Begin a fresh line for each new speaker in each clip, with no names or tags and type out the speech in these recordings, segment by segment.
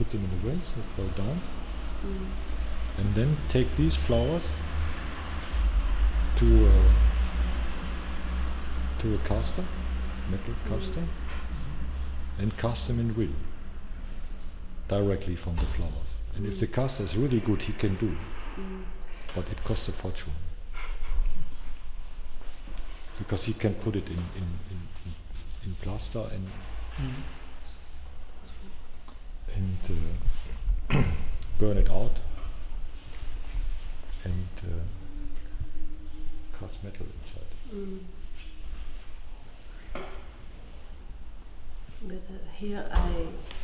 put them in the vase, they fall down. And then take these flowers to a caster, metal caster, and cast them in will, directly from the flowers. And if the caster is really good, he can do, but it costs a fortune. Because he can put it in plaster and burn it out and cast metal inside.
But here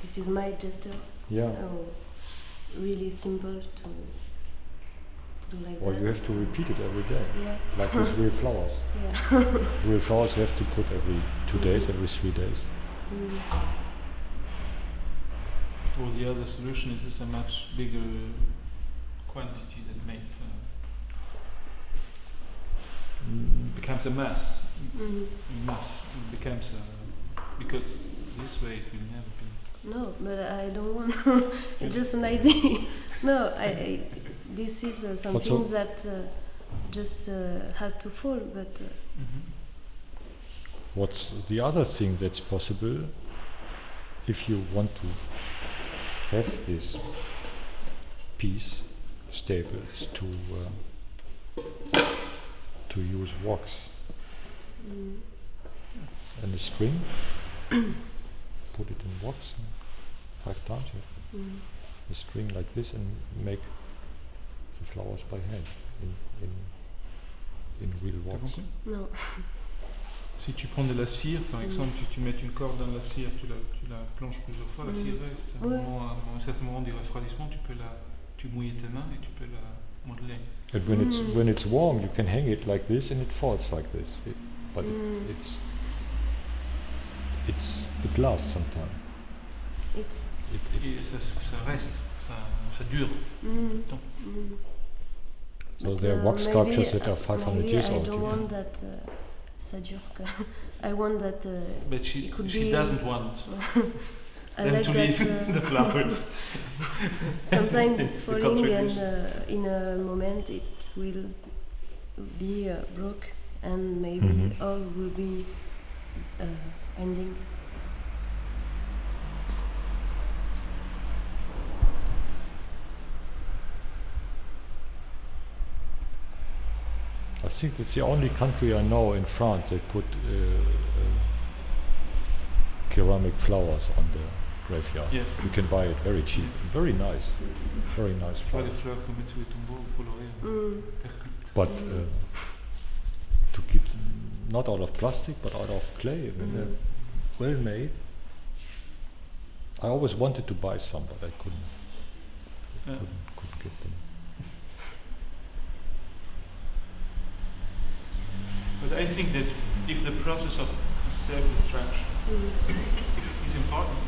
this is my gesture.
Yeah.
Really simple to do like
Well,
that.
you have to repeat it every day.
Yeah.
Like with real flowers.
Yeah.
Real flowers you have to put every 2 days, every 3 days.
Or the other solution is a much bigger quantity that makes becomes a mass. Mass it becomes because this way it will never be.
No, but I don't want. It's just an idea. No, I this is something that just had to fall. But
what's the other thing that's possible if you want to have this piece stable is to use wax and a string. Put it in wax 5 times. A string like this and make the flowers by hand in real wax.
No.
Si tu prends de la cire, par exemple, tu mets une corde dans la cire, tu la plonges plusieurs fois, la cire reste. À un certain moment du refroidissement, tu mouilles tes mains et tu peux la modeler.
And when it's warm, you can hang it like this and it falls like this. It lasts sometimes.
Et ça reste, ça dure.
So there are wax sculptures that are 500 years old.
I don't want that ça dure. I want that
but she doesn't want
I like
to
that,
leave the flowers.
Sometimes it's falling and in a moment it will be broke and maybe all will be ending.
I think that's the only country I know in France that put ceramic flowers on the graveyard.
Yes.
You can buy it very cheap, very nice flowers. But to keep them not out of plastic but out of clay, when they're well made. I always wanted to buy some, but I couldn't get them.
But I think that if the process of self-destruction is important,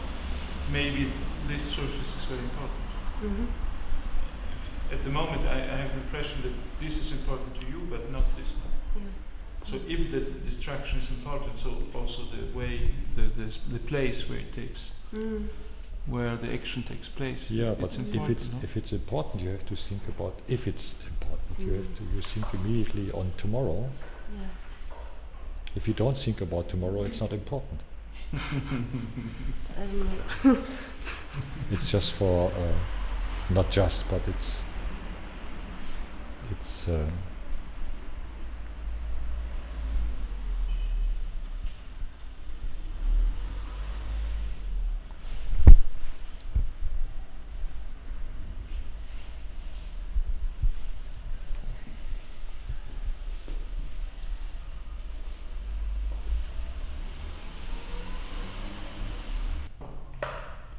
maybe this surface is very important. At the moment I have the impression that this is important to you, but not this one. So if the destruction is important, so also the way, the place where it takes, where the action takes place.
Yeah, but if it's important, you have to think about if it's important. You think immediately on tomorrow.
Yeah.
If you don't think about tomorrow, it's not important.
I don't know.
It's just for, not just, but it's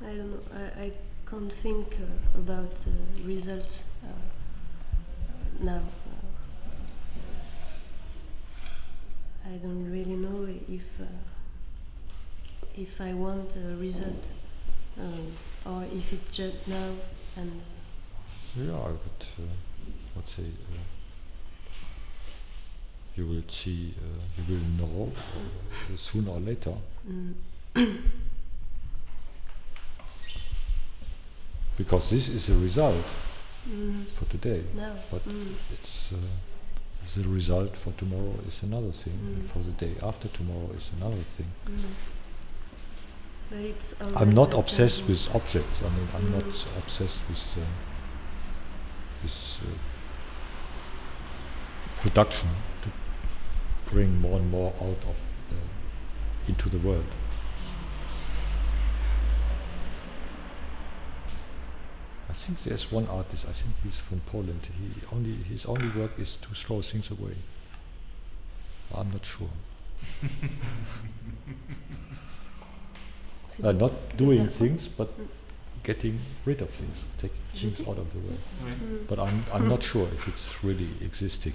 I don't know. I can't think about results now. I don't really know if I want a result or if it's just now and.
Yeah, I would say you will see, you will know sooner or later. because this is a result for today.
No.
But it's the result for tomorrow is another thing, and for the day after tomorrow is another thing.
But it's
I'm not
always
obsessed
changing.
with objects. I mean, I'm not obsessed with production to bring more and more out of into the world. I think there's one artist. I think he's from Poland. His only work is to throw things away. I'm not sure. Not doing things, but getting rid of things, taking things out of the way. But I'm not sure if it's really existing.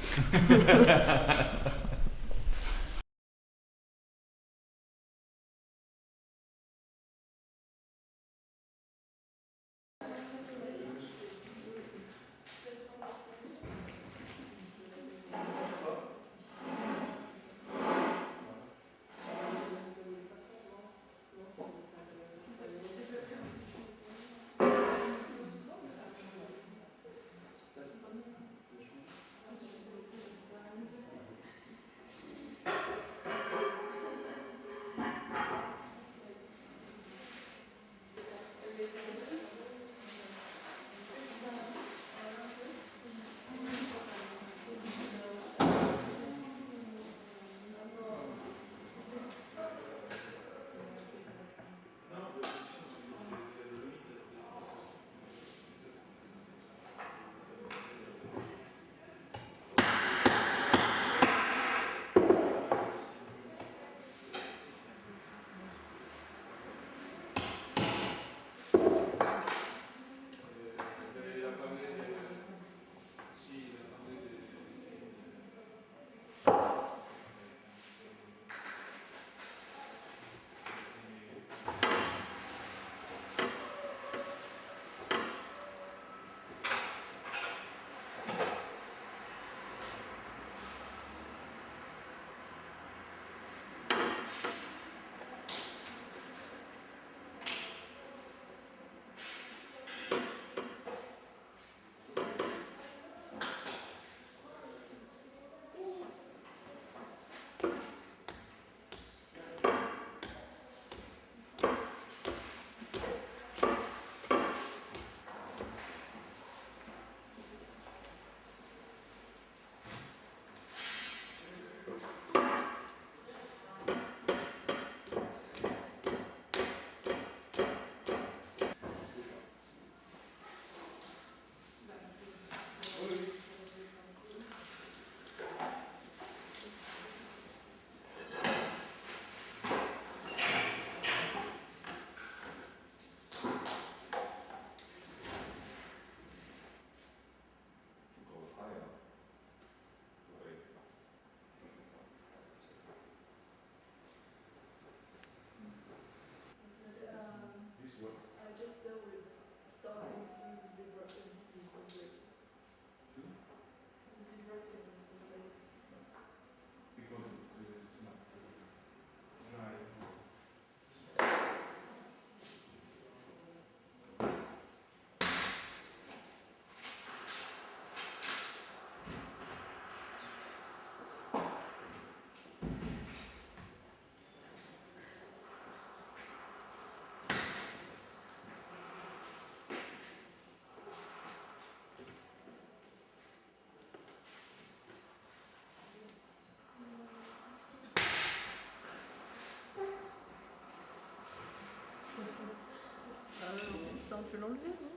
Ça, on peut l'enlever, non?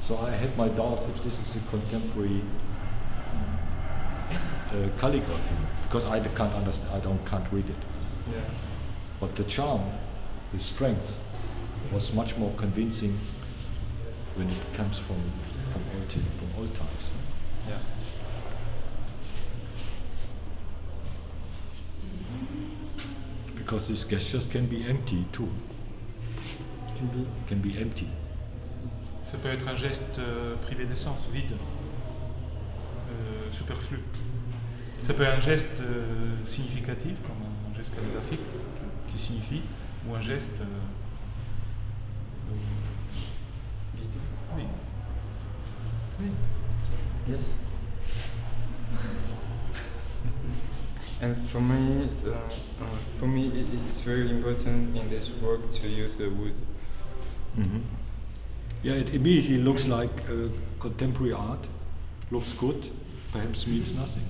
So I had my doubts if this is a contemporary calligraphy, because I can't understand, can't read it.
Yeah.
But the charm, the strength, was much more convincing when it comes from old times.
Yeah.
Because these gestures can be empty too. Can be empty.
Ça peut être un geste privé d'essence, vide, superflu. Ça peut être un geste significatif, comme un geste calligraphique qui signifie, ou un geste vide. Oui.
Yes. And for me, it's very important in this work to use the wood.
Mm-hmm. Yeah, it immediately looks like contemporary art. Looks good, perhaps means nothing.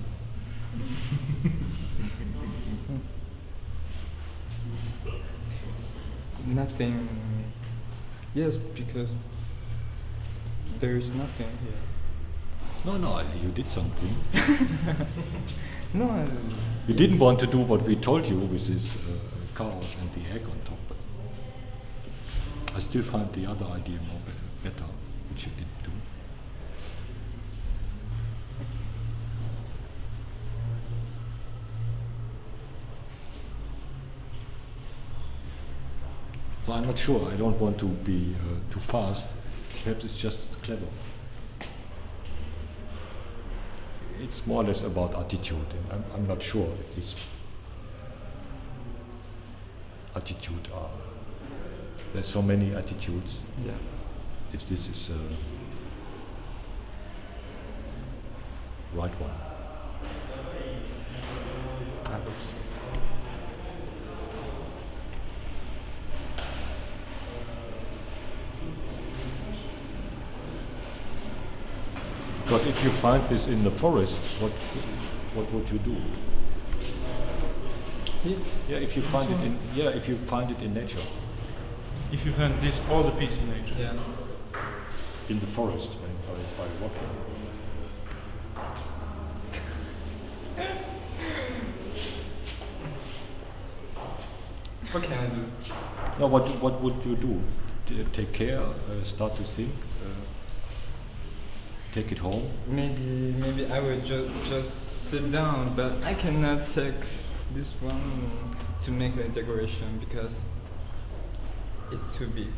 Nothing. Yes, because there is nothing here.
No, you did something.
No.
You didn't want to do what we told you with this chaos and the egg on top. I still find the other idea more better, which you didn't do. So I'm not sure. I don't want to be too fast. Perhaps it's just clever. It's more or less about attitude, and I'm not sure if this attitude are. There's so many attitudes.
Yeah.
If this is right one.
I hope so.
Because if you find this in the forest, what would you do? Yeah, if you find it in if you find it in nature.
If you find this, all the piece in nature.
Yeah.
In the forest, by walking.
What can I do?
No, what would you do? Take care, start to think, take it home?
Maybe I would just sit down, but I cannot take this one to make the decoration because it's too big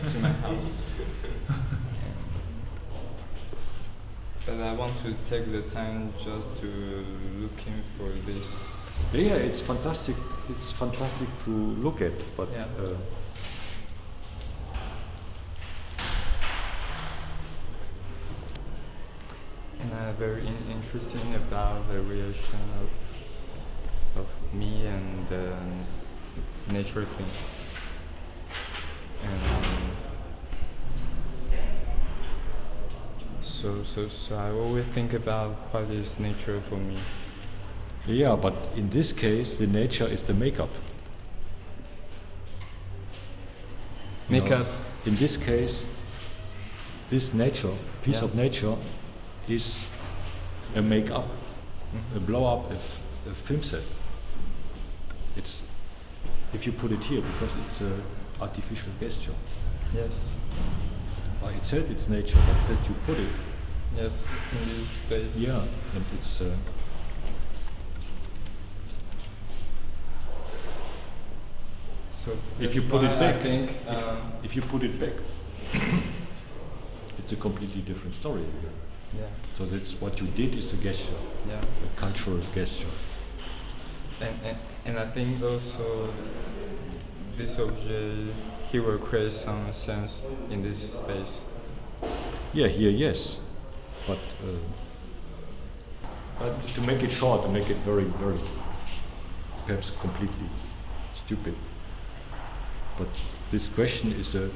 to my house. But I want to take the time just to looking for this.
Yeah, it's fantastic. It's fantastic to look at, but
Yeah. And I'm very interested about the relation of me and the nature thing. And so I always think about what is nature for me.
yeah, but in this case, the nature is the makeup. You know,
Makeup.
in this case, this nature, piece
Yeah.
of nature, is a make-up, a blow-up, a film set. It's if you put it here because it's an artificial gesture.
Yes.
By itself, it's nature, but that you put it,
Yes. In this space.
yeah, and it's.
So
If you
that's
put
why
it back,
I think
if you put it back, it's a completely different story again.
yeah.
So that's what you did is a gesture,
Yeah.
a cultural gesture.
And I think also this object he will create some sense in this space.
Yeah, here, yes. But to make it short, to make it very, very, perhaps completely stupid. But this question is a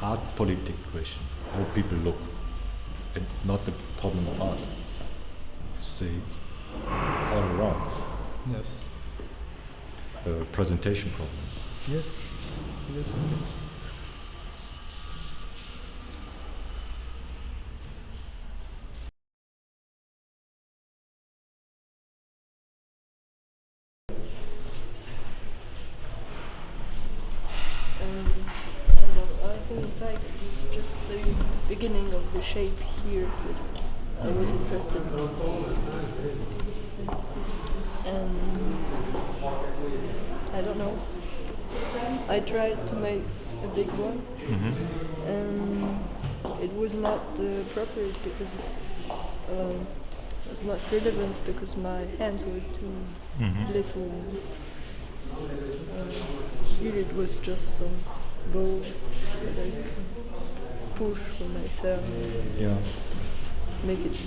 art politic question, how people look, and not the problem of art. It's the all around
Yes.
presentation problem.
Yes. Yes. Okay.
I don't know, I think in fact it's just the beginning of the shape here that I was interested in. And I don't know, I tried to make a big one, and it was not appropriate because it was not relevant because my hands were too little. Here it was just some bow that I could push with my thumb,
Yeah.
make it.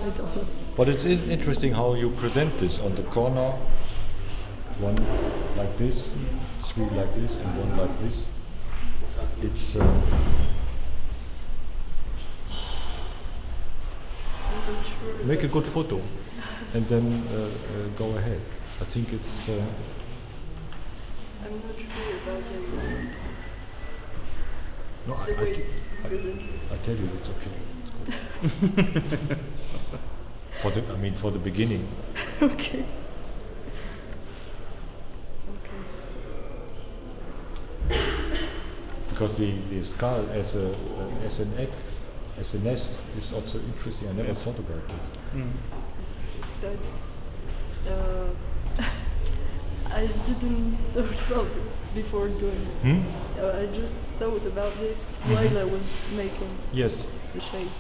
I don't know.
But it's interesting how you present this on the corner, one like this, three like this, and one like this. It's make a good photo, and then go ahead. I think it's.
I'm not sure about
No,
the way it's presented.
I tell you, it's okay. It's good. For the beginning.
Okay.
Because the skull as an egg, as a nest, is also interesting. I never thought about this.
But, I didn't thought about this before doing it. I just thought about this while I was making
Yes.
the shape.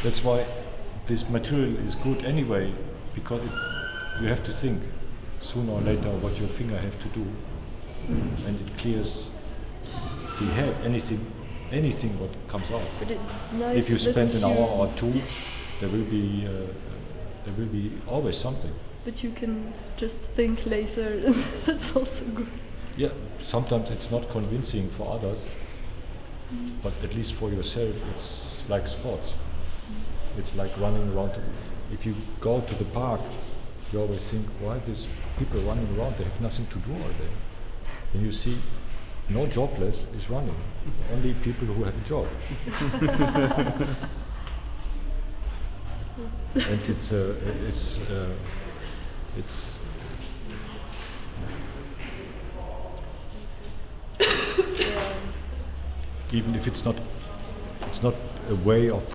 That's why this material is good anyway, because you have to think sooner or later what your finger have to do, and it clears the head. Anything what comes out.
But it's nice
If you
that
spend an hour or two, there will be always something.
But you can just think later. That's also good.
Yeah, sometimes it's not convincing for others, but at least for yourself, it's like sports. It's like running around. If you go to the park, you always think, why these people running around? They have nothing to do all day. And you see, no jobless is running. It's only people who have a job. And it's even if it's not a way of